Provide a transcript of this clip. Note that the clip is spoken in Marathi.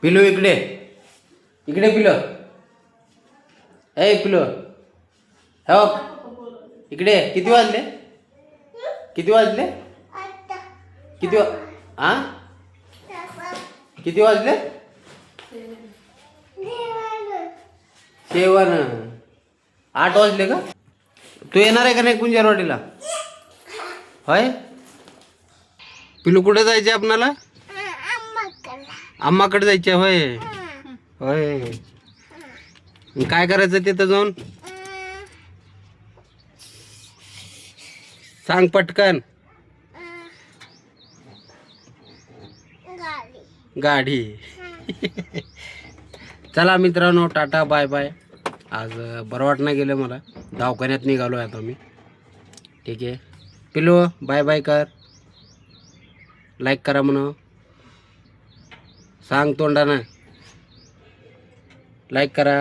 पिलू इकडे इकडे पिलो. ए पिलो हो इकडे. किती वाजले? किती वाजले? किती हा किती वाजले? 7. 8 वाजले का? तू येणार आहे का नाही कुंजारवाडीला? होय. पिलू कुठे जायचे आपणाला? अम्माकडे जायचे होय. होय. काय करायचं तिथं जाऊन? सांग पटकन. गाडी. चला मित्रांनो, टाटा बाय बाय. आज बरं वाटणं गेलं मला. दवाखान्यात निघालो आता मी. ठीक आहे पिलू, बाय बाय कर. लाईक करा म्हणून सांग तोंडानं. लाईक करा.